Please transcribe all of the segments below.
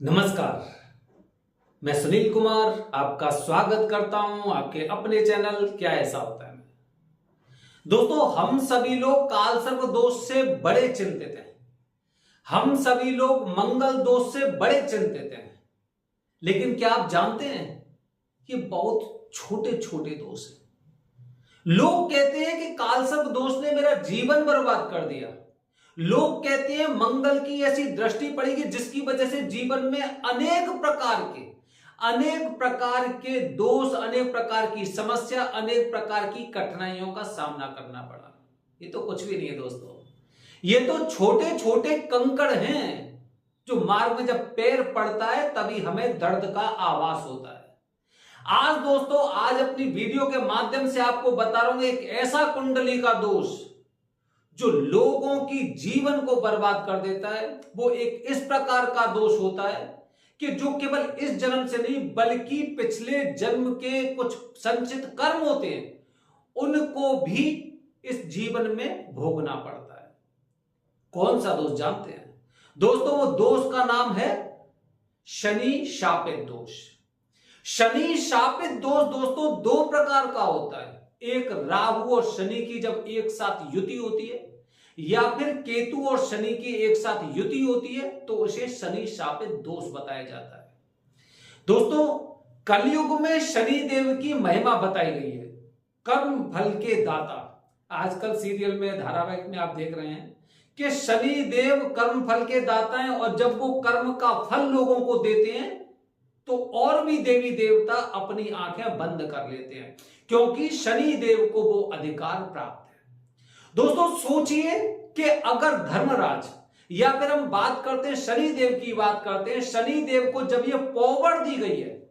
नमस्कार। मैं सुनील कुमार आपका स्वागत करता हूं आपके अपने चैनल क्या ऐसा होता है में। दोस्तों, हम सभी लोग कालसर्प दोष से बड़े चिंतित हैं। हम सभी लोग मंगल दोष से बड़े चिंतित हैं। लेकिन क्या आप जानते हैं ये बहुत छोटे छोटे दोष हैं। लोग कहते हैं कि कालसर्प दोष ने मेरा जीवन बर्बाद कर दिया। लोग कहते हैं मंगल की ऐसी दृष्टि पड़ेगी जिसकी वजह से जीवन में अनेक प्रकार के दोष, अनेक प्रकार की समस्या, अनेक प्रकार की कठिनाइयों का सामना करना पड़ा। ये तो कुछ भी नहीं है दोस्तों, ये तो छोटे छोटे कंकड़ हैं जो मार्ग में जब पैर पड़ता है तभी हमें दर्द का आभास होता है। आज अपनी वीडियो के माध्यम से आपको बता रहा हूं एक ऐसा कुंडली का दोष जो लोगों की जीवन को बर्बाद कर देता है। वो एक इस प्रकार का दोष होता है कि जो केवल इस जन्म से नहीं बल्कि पिछले जन्म के कुछ संचित कर्म होते हैं उनको भी इस जीवन में भोगना पड़ता है। कौन सा दोष जानते हैं दोस्तों? वो दोष का नाम है शनि शापित दोष। शनि शापित दोष दोस्तों दो प्रकार का होता है। एक राहु और शनि की जब एक साथ युति होती है या फिर केतु और शनि की एक साथ युति होती है तो उसे शनि शापित दोष बताया जाता है। दोस्तों, कलयुग में शनि देव की महिमा बताई गई है। कर्म फल के दाता, आजकल सीरियल में, धारावाहिक में आप देख रहे हैं कि शनि देव कर्म फल के दाता हैं और जब वो कर्म का फल लोगों को देते हैं तो और भी देवी देवता अपनी आंखें बंद कर लेते हैं क्योंकि शनि देव को वो अधिकार प्राप्त है। दोस्तों, सोचिए कि अगर धर्मराज या फिर हम बात करते हैं शनि देव की बात करते हैं, शनि देव को जब ये पावर दी गई है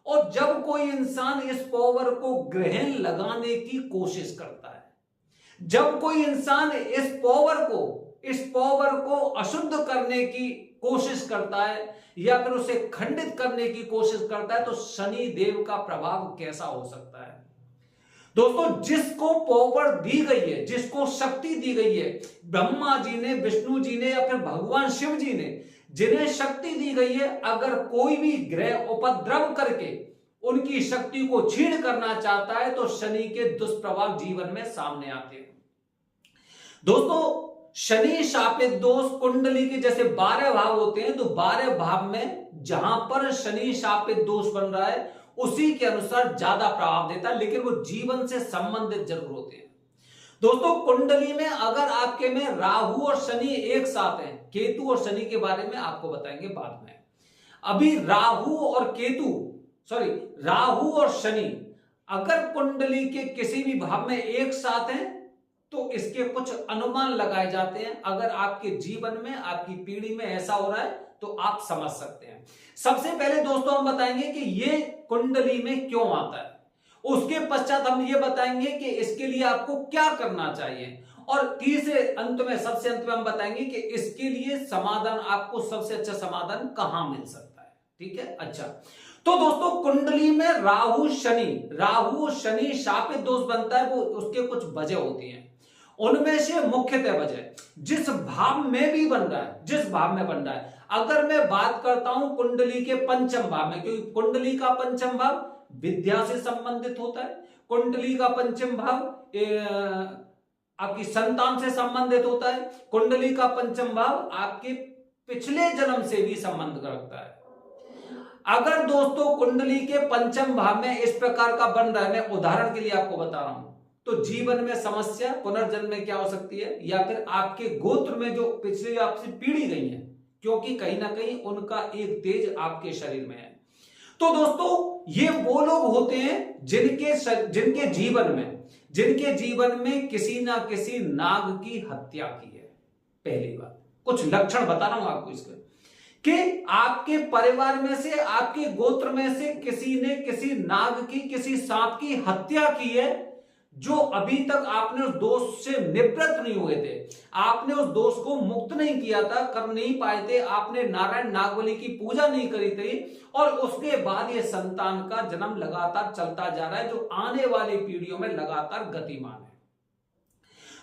और जब कोई इंसान इस पावर को ग्रहण लगाने की कोशिश करता है, जब कोई इंसान इस पावर को अशुद्ध करने की कोशिश करता है या फिर उसे खंडित करने की कोशिश करता है तो शनि देव का प्रभाव कैसा हो सकता है। दोस्तों, जिसको पावर दी गई है, जिसको शक्ति दी गई है, ब्रह्मा जी ने, विष्णु जी ने या फिर भगवान शिव जी ने जिन्हें शक्ति दी गई है, अगर कोई भी ग्रह उपद्रव करके उनकी शक्ति को छीन करना चाहता है तो शनि के दुष्प्रभाव जीवन में सामने आते हैं। दोस्तों, शनि शापित दोष कुंडली के जैसे 12 भाव होते हैं तो 12 भाव में जहां पर शनि शापित दोष बन रहा है उसी के अनुसार ज्यादा प्रभाव देता है, लेकिन वो जीवन से संबंधित जरूर होते हैं। दोस्तों, कुंडली में अगर आपके में राहु और शनि एक साथ हैं, केतु और शनि के बारे में आपको बताएंगे बाद में। अभी राहु और शनि अगर कुंडली के किसी भी भाव में एक साथ हैं तो इसके कुछ अनुमान लगाए जाते हैं। अगर आपके जीवन में, आपकी पीढ़ी में ऐसा हो रहा है तो आप समझ सकते हैं। सबसे पहले दोस्तों हम बताएंगे कि ये कुंडली में क्यों आता है, उसके पश्चात हम ये बताएंगे कि इसके लिए आपको क्या करना चाहिए और तीसरे सबसे अंत में हम बताएंगे कि इसके लिए समाधान, आपको सबसे अच्छा समाधान कहां मिल सकता है। ठीक है, अच्छा। तो दोस्तों, कुंडली में राहु शनि शापित दोष बनता है, वो उसके कुछ वजह होती हैं। उनमें से मुख्यतः वजह जिस भाव में बन रहा है, अगर मैं बात करता हूं कुंडली के पंचम भाव में, क्योंकि कुंडली का पंचम भाव विद्या से संबंधित होता है, कुंडली का पंचम भाव आपकी संतान से संबंधित होता है, कुंडली का पंचम भाव आपके पिछले जन्म से भी संबंध रखता है। अगर दोस्तों कुंडली के पंचम भाव में इस प्रकार का बन रहा है, मैं उदाहरण के लिए आपको बता रहा हूं, तो जीवन में समस्या पुनर्जन्म में क्या हो सकती है, या फिर आपके गोत्र में जो पिछले आपसे पीढ़ी गई है, क्योंकि कहीं ना कहीं उनका एक तेज आपके शरीर में है। तो दोस्तों, ये वो लोग होते हैं जिनके जीवन में किसी ना किसी नाग की हत्या की है। पहली बात, कुछ लक्षण बता रहा हूं आपको इसके, कि आपके परिवार में से, आपके गोत्र में से किसी ने किसी नाग की, किसी सांप की हत्या की है, जो अभी तक आपने उस दोष से निवृत्त नहीं हुए थे, आपने उस दोष को मुक्त नहीं किया था, कर नहीं पाए थे, आपने नारायण नागबली की पूजा नहीं करी थी और उसके बाद ये संतान का जन्म लगातार चलता जा रहा है, जो आने वाली पीढ़ियों में लगातार गतिमान है।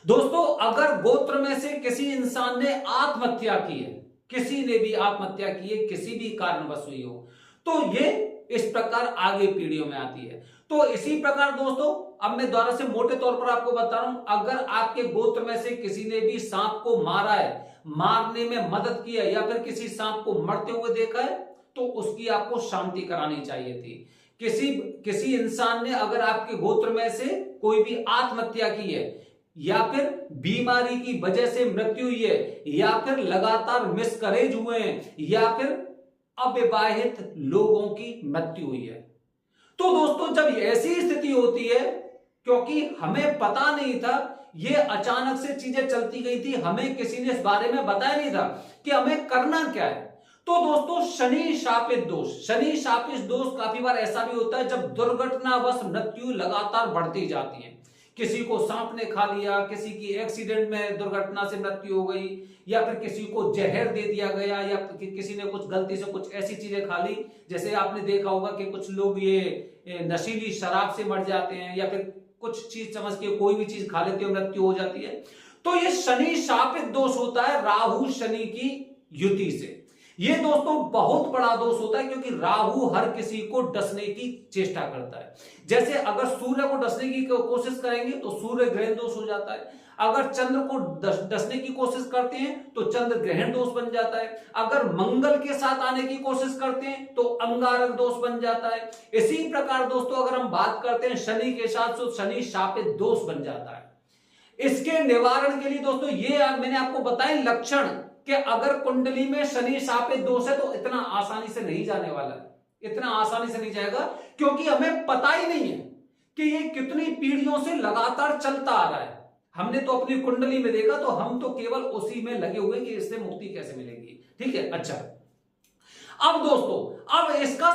दोस्तों, अगर गोत्र में से किसी इंसान ने आत्महत्या की है किसी ने भी आत्महत्या की है, किसी भी कारणवश हुई हो, तो ये इस प्रकार आगे पीढ़ियों में आती है। तो इसी प्रकार दोस्तों, अब मैं दोबारा से मोटे तौर पर आपको बता रहा हूं, अगर आपके गोत्र में से किसी ने भी सांप को मारा है, मारने में मदद की है, या फिर किसी सांप को मरते हुए देखा है, तो उसकी आपको शांति करानी चाहिए थी। किसी इंसान ने अगर आपके गोत्र में से कोई भी आत्महत्या की है, या फिर बीमारी की वजह से मृत्यु हुई है, या फिर लगातार मिसकैरेज हुए हैं, या फिर अविवाहित लोगों की मृत्यु हुई है, तो दोस्तों जब ऐसी स्थिति होती है, क्योंकि हमें पता नहीं था, ये अचानक से चीजें चलती गई थी, हमें किसी ने इस बारे में बताया नहीं था कि हमें करना क्या है। तो दोस्तों शनि शापित दोष काफी बार ऐसा भी होता है जब दुर्घटनावश मृत्यु लगातार बढ़ती जाती है। किसी को सांप ने खा लिया, किसी की एक्सीडेंट में दुर्घटना से मृत्यु हो गई, या फिर किसी को जहर दे दिया गया, या किसी ने कुछ गलती से कुछ ऐसी चीजें खा ली, जैसे आपने देखा होगा कि कुछ लोग ये नशीली शराब से मर जाते हैं, या फिर कुछ चीज समझ के कोई भी चीज खा लेते हो, मृत्यु हो जाती है। तो ये शनि शापित दोष होता है राहु शनि की युति से। ये दोस्तों बहुत बड़ा दोष होता है, क्योंकि राहु हर किसी को डसने की चेष्टा करता है। जैसे अगर सूर्य को डसने की कोशिश करेंगे तो सूर्य ग्रहण दोष हो जाता है, अगर चंद्र को डसने की कोशिश करते हैं तो चंद्र ग्रहण दोष बन जाता है, अगर मंगल के साथ आने की कोशिश करते हैं तो अंगारक दोष बन जाता है। इसी प्रकार दोस्तों अगर हम बात करते हैं शनि के साथ, तो शनि शापित दोष बन जाता है। इसके निवारण के लिए दोस्तों ये मैंने आपको बताए लक्षण, कि अगर कुंडली में शनि शापित दोष है तो इतना आसानी से नहीं जाने वाला है, इतना आसानी से नहीं जाएगा, क्योंकि हमें पता ही नहीं है कि ये कितनी पीढ़ियों से लगातार चलता आ रहा है। हमने तो अपनी कुंडली में देखा, तो हम तो केवल उसी में लगे हुए कि इससे मुक्ति कैसे मिलेगी। ठीक है, अच्छा अब दोस्तों, अब इसका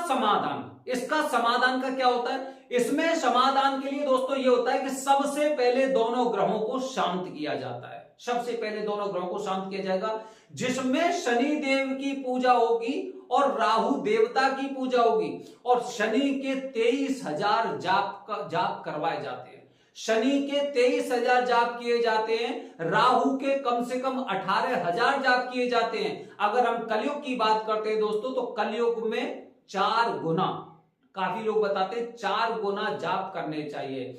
समाधान का क्या होता है? इसमें समाधान के लिए दोस्तों ये होता है कि सबसे पहले दोनों ग्रहों को शांत किया जाता है। सबसे पहले दोनों ग्रहों को शांत किया जाएगा, जिसमें शनि देव की पूजा होगी और राहु देवता की पूजा होगी, और शनि के 23,000 जाप करवाए जाते हैं। शनि के 23,000 जाप किए जाते हैं, राहु के कम से कम 18,000 जाप किए जाते हैं। अगर हम कलयुग की बात करते हैं दोस्तों, तो कलयुग में 4 गुना, काफी लोग बताते हैं 4 गुना जाप करने चाहिए।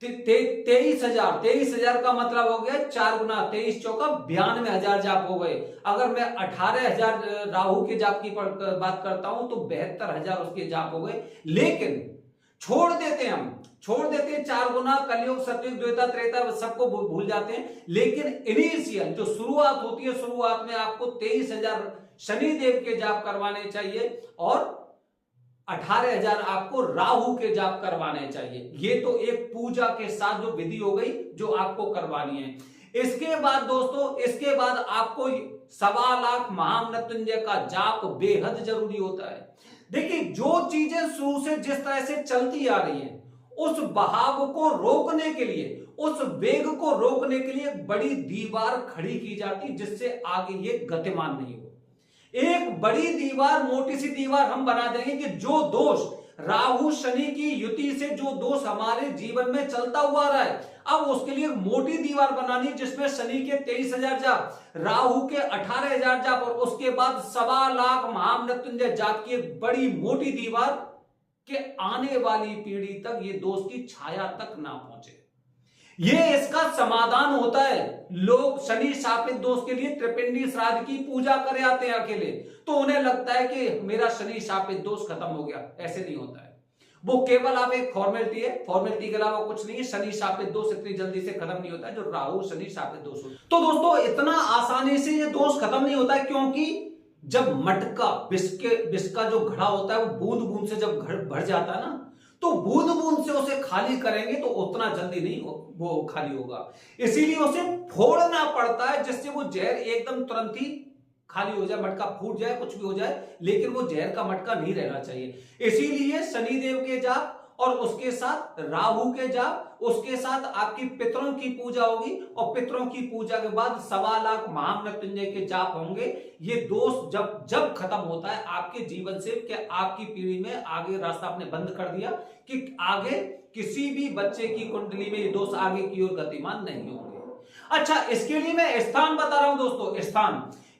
23,000 का मतलब हो गया 4 गुना, 23 चौका 92,000 जाप हो गए। अगर मैं 18,000 राहु के जाप की बात करता हूं तो 72,000 उसके जाप हो गए। लेकिन छोड़ देते हैं 4 गुना, कलयुग सतयुग द्वेता त्रेता सबको भूल जाते हैं। लेकिन इनिशियल जो शुरुआत होती है, शुरुआत में आपको 23,000 शनि देव के जाप करवाने चाहिए और 18,000 आपको राहु के जाप करवाने चाहिए। ये तो एक पूजा के साथ जो विधि हो गई जो आपको करवानी है। इसके बाद दोस्तों, इसके बाद आपको 1.25 लाख महामृत्युंजय का जाप बेहद जरूरी होता है। देखिए, जो चीजें शुरू से जिस तरह से चलती आ रही हैं, उस बहाव को रोकने के लिए, उस वेग को रोकने के लिए बड़ी दीवार खड़ी की जाती, जिससे आगे ये गतिमान नहीं हो। एक बड़ी दीवार, मोटी सी दीवार हम बना देंगे कि जो दोष राहु शनि की युति से जो दोष हमारे जीवन में चलता हुआ रहा है, अब उसके लिए मोटी दीवार बनानी, जिसमें शनि के 23,000 जाप, राहु के 18,000 जाप, और उसके बाद 1.25 लाख महामृत्युंजय जाप की एक बड़ी मोटी दीवार के आने वाली पीढ़ी तक ये दोष की छाया तक ना पहुंचे। ये इसका समाधान होता है। लोग शनि शापित दोष के लिए त्रिपिंडी श्राद्ध की पूजा करे आते हैं अकेले, तो उन्हें लगता है कि मेरा शनि शापित दोष खत्म हो गया। ऐसे नहीं होता है, वो केवल आप एक फॉर्मेलिटी है, फॉर्मेलिटी के अलावा कुछ नहीं है। शनि शापित दोष इतनी जल्दी से खत्म नहीं होता है, जो राहु शनि शापित दोष होता है। तो दोस्तों, इतना आसानी से ये दोष खत्म नहीं होता है, क्योंकि जब मटका विष का जो घड़ा होता है, वो बूंद बूंद से जब भर जाता है ना, तो बूंद बूंद से उसे खाली करेंगे तो उतना जल्दी नहीं वो खाली होगा। इसीलिए उसे फोड़ना पड़ता है, जिससे वो जहर एकदम तुरंत ही खाली हो जाए, मटका फूट जाए, कुछ भी हो जाए, लेकिन वो जहर का मटका नहीं रहना चाहिए। इसीलिए शनिदेव के जाप और उसके साथ राहु के जाप, उसके साथ आपकी पितरों की पूजा होगी, और पितरों की पूजा के बाद 1.25 लाख महामृत्युंजय के जाप होंगे। ये दोष जब खत्म होता है आपके जीवन से, कि आपकी पीढ़ी में आगे रास्ता आपने बंद कर दिया कि आगे किसी भी बच्चे की कुंडली में ये दोष आगे की ओर गतिमान नहीं होंगे। अच्छा, इसके लिए मैं स्थान बता रहा हूं दोस्तों।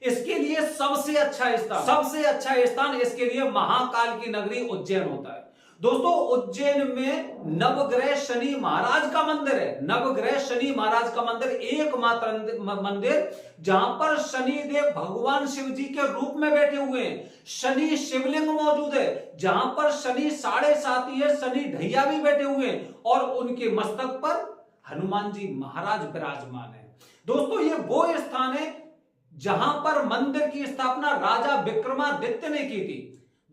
इसके लिए सबसे अच्छा स्थान इसके लिए महाकाल की नगरी उज्जैन होता है। दोस्तों उज्जैन में नवग्रह शनि महाराज का मंदिर है। नवग्रह शनि महाराज का मंदिर एकमात्र मंदिर जहां पर शनिदेव भगवान शिव जी के रूप में बैठे हुए हैं। शनि शिवलिंग मौजूद है जहां पर शनि 7.5 है, शनि ढैया भी बैठे हुए हैं और उनके मस्तक पर हनुमान जी महाराज विराजमान है। दोस्तों ये वो स्थान है जहां पर मंदिर की स्थापना राजा विक्रमादित्य ने की थी।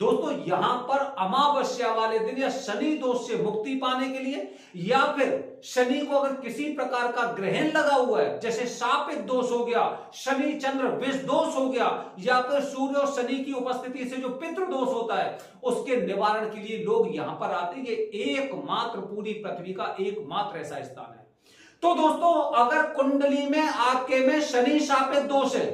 दोस्तों यहां पर अमावस्या वाले दिन या शनि दोष से मुक्ति पाने के लिए या फिर शनि को अगर किसी प्रकार का ग्रहण लगा हुआ है, जैसे शापित दोष हो गया, शनि चंद्र विष दोष हो गया, या फिर सूर्य और शनि की उपस्थिति से जो पितृ दोष होता है उसके निवारण के लिए लोग यहां पर आते हैं। ये एकमात्र पूरी पृथ्वी का एकमात्र ऐसा स्थान है। तो दोस्तों अगर कुंडली में आपके में शनि शापित दोष है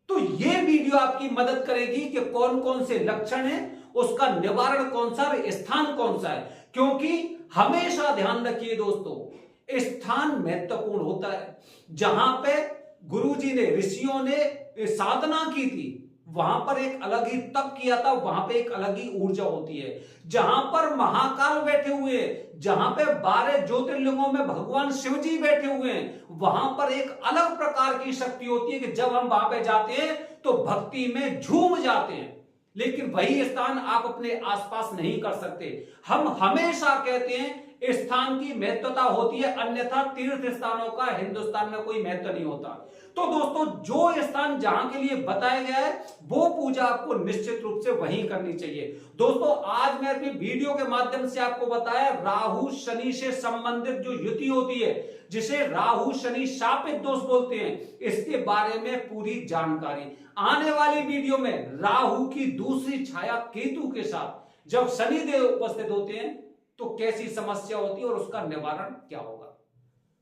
तो ये वीडियो आपकी मदद करेगी कि कौन कौन से लक्षण है, उसका निवारण कौन सा है, स्थान कौन सा है। क्योंकि हमेशा ध्यान रखिए दोस्तों स्थान महत्वपूर्ण होता है। जहां पे गुरुजी ने ऋषियों ने साधना की थी वहां पर एक अलग ही तप किया था, वहां पे एक अलग ही ऊर्जा होती है। जहां पर महाकाल बैठे हुए हैं, जहां पे 12 ज्योतिर्लिंगों में भगवान शिव जी बैठे हुए हैं, वहां पर एक अलग प्रकार की शक्ति होती है कि जब हम वहां पे जाते हैं तो भक्ति में झूम जाते हैं। लेकिन वही स्थान आप अपने आसपास नहीं कर सकते। हम हमेशा कहते हैं स्थान की महत्वता होती है, अन्यथा तीर्थ स्थानों का हिंदुस्तान में कोई महत्व नहीं होता। तो दोस्तों जो स्थान जहां के लिए बताया गया है वो पूजा आपको निश्चित रूप से वहीं करनी चाहिए। दोस्तों आज मैं अपनी वीडियो के माध्यम से आपको बताया राहु शनि से संबंधित जो युति होती है, जिसे राहु शनि शापित दोष बोलते हैं, इसके बारे में पूरी जानकारी। आने वाली वीडियो में राहु की दूसरी छाया केतु के साथ जब शनिदेव उपस्थित होते हैं तो कैसी समस्या होती है और उसका निवारण क्या होगा।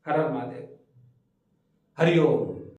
हर हर महादेव, हरिओम।